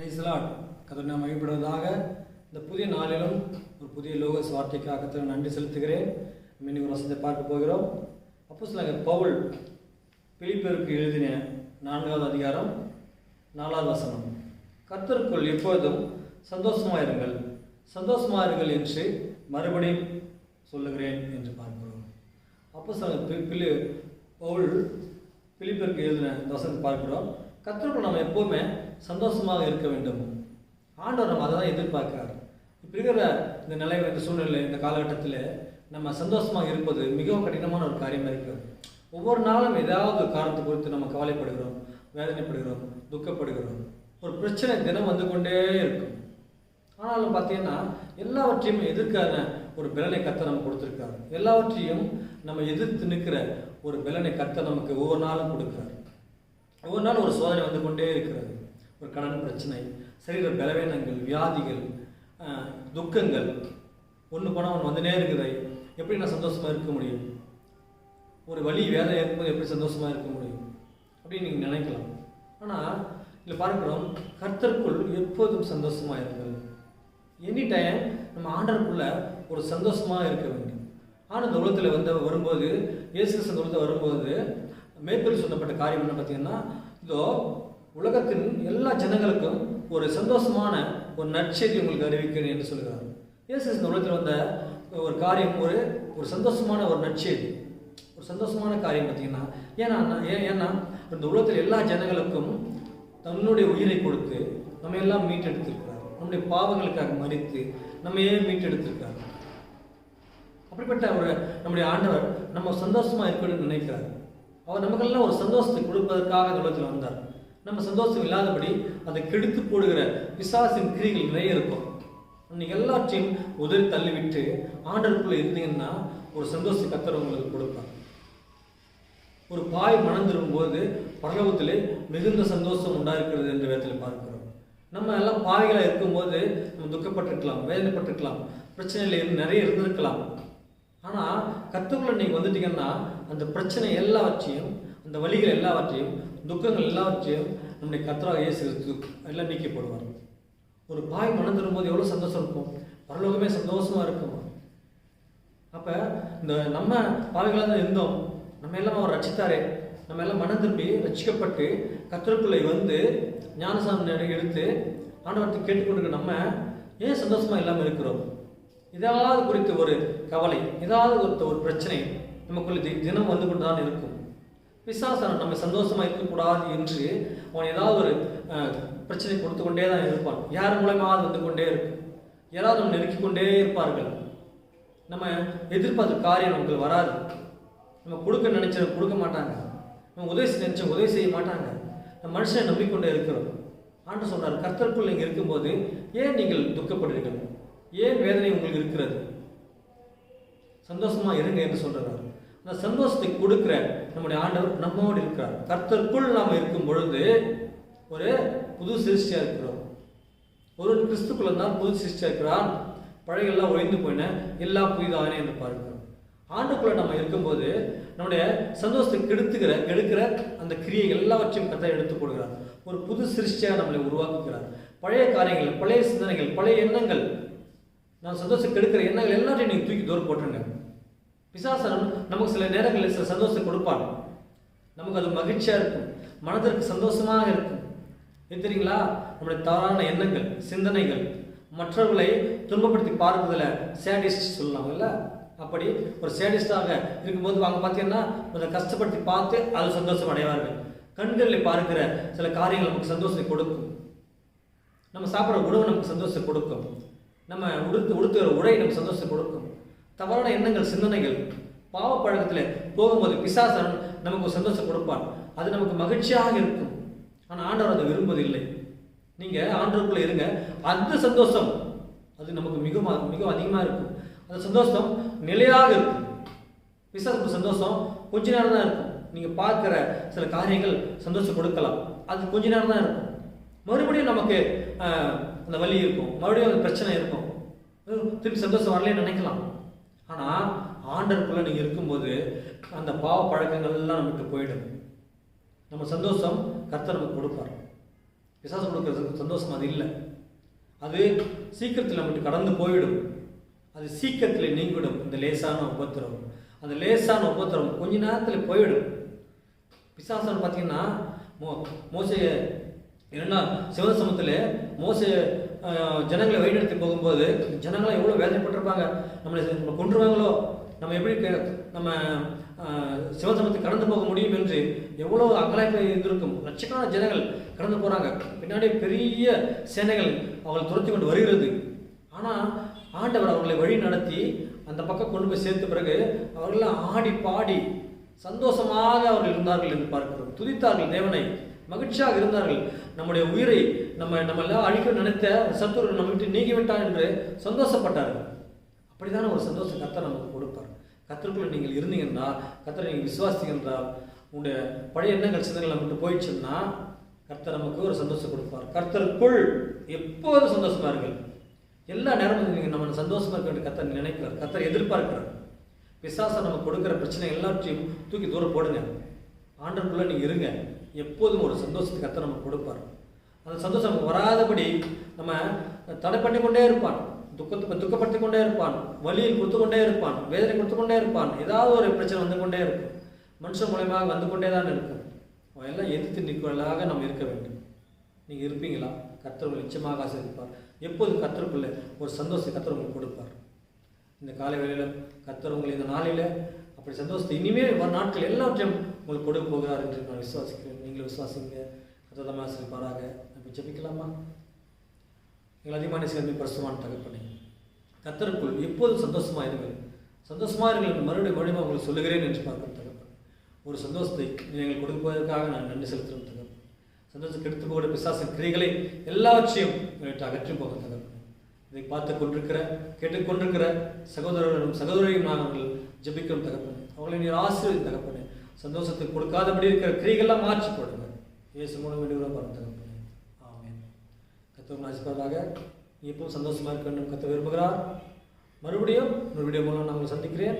Praise the Lord. கர்த்தர் நாம் மகிமைப்படுவதாக. இந்த புதிய நாளிலும் ஒரு புதிய லோகஸ் வார்த்தைக்காக கர்த்தருக்கு நன்றி செலுத்துகிறேன். இன்னைக்கு ஒரு வசனத்தை பார்க்க போகிறோம். அப்போஸ்தலனாகிய பவுல் பிலிப்பியருக்கு எழுதின 4வது அதிகாரம் 4வது வசனம். கர்த்தருக்குள் எப்பொழுதும் சந்தோஷமாயிருங்கள் சந்தோஷமாயிருங்கள் என்று மறுபடியும் சொல்லுகிறேன் என்று பார்க்கிறோம். அப்போஸ்தலனாகிய பவுல் பிலிப்பியருக்கு எழுதின இந்த வசனத்தை பார்க்கிறோம். கர்த்தருக்குள் நம்ம எப்போவுமே சந்தோஷமாக இருக்க வேண்டும். ஆண்டவர் நம்ம அதை தான் எதிர்பார்க்கிறார். இப்போ இருக்கிற இந்த நிலை, இந்த சூழ்நிலை, இந்த காலகட்டத்தில் நம்ம சந்தோஷமாக இருப்பது மிகவும் கடினமான ஒரு காரியமாக இருக்கிறது. ஒவ்வொரு நாளும் ஏதாவது காரணத்தை குறித்து நம்ம கவலைப்படுகிறோம், வேதனைப்படுகிறோம், துக்கப்படுகிறோம். ஒரு பிரச்சனை தினம் வந்து கொண்டே இருக்கும். ஆனாலும் பார்த்தீங்கன்னா எல்லாவற்றையும் எதிர்க்கான ஒரு பலனை கர்த்தர் நம்ம கொடுத்துருக்காரு. எல்லாவற்றையும் நம்ம எதிர்த்து நிற்கிற ஒரு பலனை கர்த்தர் நமக்கு ஒவ்வொரு நாளும் கொடுக்குறாரு. ஒவ்வொரு நாள் ஒரு சோதனை வந்து கொண்டே இருக்கிறது. ஒரு கடன் பிரச்சனை, சரீர பலவீனங்கள், வியாதிகள், துக்கங்கள், ஒன்று போனால் ஒன்று வந்துனே இருக்குது. எப்படி நான் சந்தோஷமாக இருக்க முடியும்? ஒரு வலி வேதனை இருக்கும்போது எப்படி சந்தோஷமாக இருக்க முடியும் அப்படின்னு நீங்கள் நினைக்கலாம். ஆனால் இதில் பார்க்கிறோம், கர்த்தருக்குள் எப்போதும் சந்தோஷமாக இருங்கள். எனி டைம் நம்ம ஆண்டருக்குள்ள ஒரு சந்தோஷமாக இருக்க வேண்டும். ஆனால் இந்த உலகத்தில் வரும்போது, இயேசு கிறிஸ்து இந்த உலகத்தில் வரும்போது மேற்கொள் சொல்லப்பட்ட காரியம் என்ன பார்த்தீங்கன்னா, இதோ உலகத்தின் எல்லா ஜனங்களுக்கும் ஒரு சந்தோஷமான ஒரு நற்செய்தி உங்களுக்கு அறிவிக்கிறேன் என்று சொல்கிறார். இயேசு இந்த உலகத்தில் வந்த ஒரு காரியம் ஒரு சந்தோஷமான ஒரு நற்செய்தி, ஒரு சந்தோஷமான காரியம் பார்த்தீங்கன்னா, ஏன்னா இந்த உலகத்தில் எல்லா ஜனங்களுக்கும் தன்னுடைய உயிரை கொடுத்து நம்ம எல்லாம் மீட்டெடுத்திருக்கிறார். நம்முடைய பாவங்களுக்காக மறித்து நம்ம ஏன் மீட்டெடுத்திருக்கார். அப்படிப்பட்ட நம்முடைய ஆண்டவர் நம்ம சந்தோஷமாக இருக்கணும்னு நினைக்கிறார். அவர் நமக்கெல்லாம் ஒரு சந்தோஷத்தை கொடுப்பதற்காக இந்த உலகத்தில் வந்தார். நம்ம சந்தோஷம் இல்லாதபடி அதை கெடுத்து போடுகிற பிசாசின் கிரிகள் நிறைய இருக்கும். நீங்கள் எல்லாத்தையும் உதறி தள்ளிவிட்டு ஆண்டருக்குள்ளே இருந்தீங்கன்னா ஒரு சந்தோஷத்தை கர்த்தர் உங்களுக்கு கொடுப்பார். ஒரு பாய் மனம் திரும்பும்போது பரலோகத்திலே மிகுந்த சந்தோஷம் உண்டாயிருக்கிறது என்று வேதத்தில் பார்க்கிறோம். நம்ம எல்லாம் பாவிகளாக இருக்கும்போது நம்ம துக்கப்பட்டிருக்கலாம், வேதனைப்பட்டிருக்கலாம், பிரச்சனையில் நிறைய இருந்திருக்கலாம். ஆனால் கர்த்தருக்குள்ள நீங்கள் வந்துட்டீங்கன்னா அந்த பிரச்சனை எல்லாவற்றையும், அந்த வலிகள் எல்லாவற்றையும், துக்கங்கள் எல்லாவற்றையும் நம்முடைய கர்த்தராகிய இயேசு கிறிஸ்து எல்லாம் நீக்கப்படுவார். ஒரு பாய் மனம் திரும்பும்போது எவ்வளோ சந்தோஷம் இருக்கும், பரலோகமே சந்தோஷமாக இருக்கும். அப்போ இந்த நம்ம பாவிகளாக தான் இருந்தோம், நம்ம எல்லாம் அவர் ரட்சித்தாரே, நம்ம எல்லாம் மனம் திரும்பி ரட்சிக்கப்பட்டு கர்த்தருக்குள்ளே வந்து ஞானசானம் எடுத்து ஆண்டவர்த்தை கேட்டுக்கொண்டு நம்ம ஏன் சந்தோஷமாக இல்லாமல் இருக்கிறோம்? ஏதாவது குறித்து ஒரு கவலை, ஏதாவது ஒரு பிரச்சனை நமக்குள்ள தினம் வந்து கொண்டு தான் இருக்கும். பிசாசன் நம்ம சந்தோஷமாக இருக்கக்கூடாது என்று அவன் ஏதாவது ஒரு பிரச்சனை கொடுத்து கொண்டே தான் இருப்பான். யார் மூலமாக வந்து கொண்டே இருக்கும், யாராவது நம்ம நெருக்கிக் கொண்டே இருப்பார்கள். நம்ம எதிர்பார்த்த காரியம் நமக்கு வராது. நம்ம கொடுக்க நினைச்ச கொடுக்க மாட்டாங்க, நம்ம உதவி நினைச்ச உதவி செய்ய மாட்டாங்க. நம்ம மனுஷனை நம்பிக்கொண்டே இருக்கிறோம். ஆண்டு சொல்றார், கர்த்தருக்குள் நீங்கள் இருக்கும்போது ஏன் நீங்கள் துக்கப்படுறீர்கள், ஏன் வேதனை உங்களுக்கு இருக்கிறது, சந்தோஷமா இருங்க என்று சொல்றார். அந்த சந்தோஷத்தை கொடுக்கிற நம்முடைய ஆண்டவர் நம்மோடு இருக்கிறார். கர்த்தருக்குள் நாம் இருக்கும் பொழுது ஒரு புது சிருஷ்டியா இருக்கிறோம். ஒரு கிறிஸ்துக்குள்ள தான் புது சிருஷ்டியா இருக்கிறான். பழையெல்லாம் ஒழிந்து போயின, எல்லாம் புதிதானே என்று பார்க்கிறோம். ஆண்டுக்குள்ள நம்ம இருக்கும்போது நம்முடைய சந்தோஷத்தை கெடுக்கிற அந்த கிரியை எல்லாவற்றையும் கர்த்தர் எடுத்து போடுகிறார். ஒரு புது சிருஷ்டியாக நம்மளை உருவாக்குகிறார். பழைய காரியங்கள், பழைய சிந்தனைகள், பழைய எண்ணங்கள், நான் சந்தோஷம் கெடுக்கிற எண்ணங்கள் எல்லாத்தையும் நீங்கள் தூக்கி தூரம் போட்டுருங்க. பிசாசன் நமக்கு சில நேரங்களில் சில சந்தோஷத்தை கொடுப்பான். நமக்கு அது மகிழ்ச்சியாக இருக்கும், மனதிற்கு சந்தோஷமாக இருக்கும். இது தெரியுங்களா? நம்முடைய தவறான எண்ணங்கள், சிந்தனைகள், மற்றவர்களை துன்பப்படுத்தி பார்ப்பதில் சேடிஸ்ட் சொல்லலாம்ல. அப்படி ஒரு சேடிஸ்டாக இருக்கும்போது அவங்க பார்த்தீங்கன்னா அதை கஷ்டப்படுத்தி பார்த்து அது சந்தோஷம் அடைவார்கள். கண்களில் பார்க்கிற சில காரியங்கள் நமக்கு சந்தோஷத்தை கொடுக்கும். நம்ம சாப்பிட்ற உணவு நமக்கு சந்தோஷத்தை கொடுக்கும். நம்ம உடுத்துகிற உடை நமக்கு சந்தோஷத்தை கொடுக்கும். தவறான எண்ணங்கள், சிந்தனைகள், பாவ பழக்கத்தில் போகும்போது பிசாசன் நமக்கு ஒரு சந்தோஷம் கொடுப்பான். அது நமக்கு மகிழ்ச்சியாக இருக்கும். ஆனால் ஆண்டவர் அதை விரும்புவதில்லை. நீங்கள் ஆண்டவருக்குள்ளே இருங்க, அந்த சந்தோஷம் அது நமக்கு மிக அதிகமாக இருக்கும். அந்த சந்தோஷம் நிலையாக இருக்கும். பிசாசுக்கு சந்தோஷம் கொஞ்ச நேரம் தான் இருக்கும். நீங்கள் பார்க்குற சில காரியங்கள் சந்தோஷம் கொடுக்கலாம், அது கொஞ்ச நேரம் தான் இருக்கும். மறுபடியும் நமக்கு அந்த வலி இருக்கும், மறுபடியும் அந்த பிரச்சனை இருக்கும், திருப்பி சந்தோஷம் வரலன்னு நினைக்கலாம். ஆனால் ஆண்டருக்குள்ளே நீங்கள் இருக்கும்போது அந்த பாவ பழக்கங்கள் எல்லாம் நமக்கு போயிடும். நம்ம சந்தோஷம் கர்த்தர் நமக்கு கொடுப்பார். பிசாசு கொடுக்குற சந்தோஷம் அது இல்லை. அது சீக்கிரத்தில் நம்மகிட்ட கடந்து போயிடும். அது சீக்கிரத்தில் நீங்கிவிடும். இந்த லேசான உபத்திரவம், அந்த லேசான உபத்திரவம் கொஞ்ச நேரத்தில் போயிடும். பிசாசன் பார்த்தீங்கன்னா மோசைய என்னன்னா சிவசமத்தில் மோசை ஜனங்களை வழிநடத்தி போகும்போது ஜனங்களாம் எவ்வளோ வேதனைப்பட்டிருப்பாங்க. நம்மளை கொன்றுவாங்களோ, நம்ம எப்படி நம்ம சிவசமத்தை கடந்து போக முடியும் என்று எவ்வளோ அங்கலாய்ப்பு இருந்திருக்கும். லட்சக்கணக்கான ஜனங்கள் கடந்து போகிறாங்க. பின்னாடி பெரிய சேனைகள் அவங்களை துரத்தி கொண்டு வருகிறது. ஆனால் ஆண்டவர் அவர்களை வழி நடத்தி அந்த பக்கம் கொண்டு போய் சேர்த்த பிறகு அவர்களெல்லாம் ஆடி பாடி சந்தோஷமாக அவர்கள் இருந்தார்கள் என்று பார்க்கிறோம். துதித்தார்கள் தேவனை, மகிழ்ச்சியாக இருந்தார்கள். நம்முடைய உயிரை நம்ம எல்லாம் அழிக்க நினைத்த சத்துரு நம்ம விட்டு நீங்கிவிட்டார் என்று சந்தோஷப்பட்டார்கள். அப்படித்தானே ஒரு சந்தோஷம் கர்த்தர் நமக்கு கொடுப்பார். கர்த்தருக்குள்ள நீங்கள் இருந்தீங்கன்னா, கர்த்தரை நீங்கள் விசுவாசிக்கின்றால், உங்களுடைய பழைய எண்ணங்கள் சிந்தனைகள் நம்ம விட்டு போயிடுச்சுன்னா கர்த்தர் நமக்கு ஒரு சந்தோஷம் கொடுப்பார். கர்த்தருக்குள் எப்போதும் சந்தோஷமா இருங்கள். எல்லா நேரமும் நீங்கள் நம்ம சந்தோஷமா இருக்க கர்த்தர் நினைக்கிறார், கர்த்தர் எதிர்பார்க்கிறார். பிசாசை நம்ம கொடுக்குற பிரச்சனை எல்லாத்தையும் தூக்கி தூரம் போடுங்க. ஆண்டவருக்குள்ள நீங்கள் இருங்க. எப்போதும் ஒரு சந்தோஷத்தை கர்த்தர் நமக்கு கொடுப்பார். அந்த சந்தோஷம் நமக்கு வராதபடி நம்ம தடை பண்ணி கொண்டே இருப்பான். துக்கப்படுத்தி கொண்டே இருப்பான். வலியில் கொடுத்து கொண்டே இருப்பான். வேதனை கொடுத்து கொண்டே இருப்பான். ஏதாவது ஒரு பிரச்சனை வந்து கொண்டே இருக்கும். மனுஷன் மூலமாக வந்து கொண்டே தான் இருக்கும். எல்லாம் எதிர்த்து நிற்கலாக நம்ம இருக்க வேண்டும். நீங்கள் இருப்பீங்களா? கர்த்தர் உங்களை நிச்சயமாக ஆசீர்வதிப்பார். எப்போதும் கர்த்தருக்குள்ள ஒரு சந்தோஷத்தை கர்த்தர் உங்களுக்கு கொடுப்பார். இந்த காலை வேளையில் கர்த்தர் உங்களை இந்த நாளில் அப்படி சந்தோஷத்தை இனிமேல் வர நாட்கள் எல்லாவற்றையும் உங்களுக்கு கொடுக்க போகிறார் என்று நான் விசுவாசிக்கிறேன். நீங்களும் விசுவாசிங்க. கர்த்தர் ஆசீர்வதிப்பாராக. நம்ம ஜெபிக்கலாமா? எங்கள் அதிகமான சேர்ந்து பரிசுத்தமான தகப்பனே, கர்த்தருக்குள் எப்போதும் சந்தோஷமாக இருங்கள். சந்தோஷமாக இருங்கள் என்று மறுபடியும் உங்களுக்கு சொல்லுகிறேன் என்று பார்க்கிறேன் தகப்பனே. ஒரு சந்தோஷத்தை நீங்கள் கொடுப்பதற்காக நான் நன்றி செலுத்துகிறேன் தகப்பனே. சந்தோஷம் கெடுத்து போகிற பிசாசின் கிரிகளை எல்லாவற்றையும் எங்களுக்கு அகற்றி போக தகப்பனே. இதை பார்த்து கொண்டிருக்கிற கேட்டுக்கொண்டிருக்கிற சகோதரர்களும் சகோதரியும் நாங்கள் ஜெபிக்கிறோம் தகப்பனே. அவங்களை நீர் ஆசீர்வதி தகப்பனே. சந்தோஷத்தை கொடுக்காதபடி இருக்கிற கிரிகள்லாம் மாற்றி போடுங்க. இயேசு மூலம் வேண்டுகிறோம் பாருங்க தகப்பனே. ஆமென். கர்த்தர் ஆசீர்வதிப்பாராக. எப்பவும் சந்தோஷமாக இருக்க வேண்டும் கர்த்தர் விரும்புகிறார். மறுபடியும் ஒரு வீடியோ மூலம் நான் உங்களை சந்திக்கிறேன்.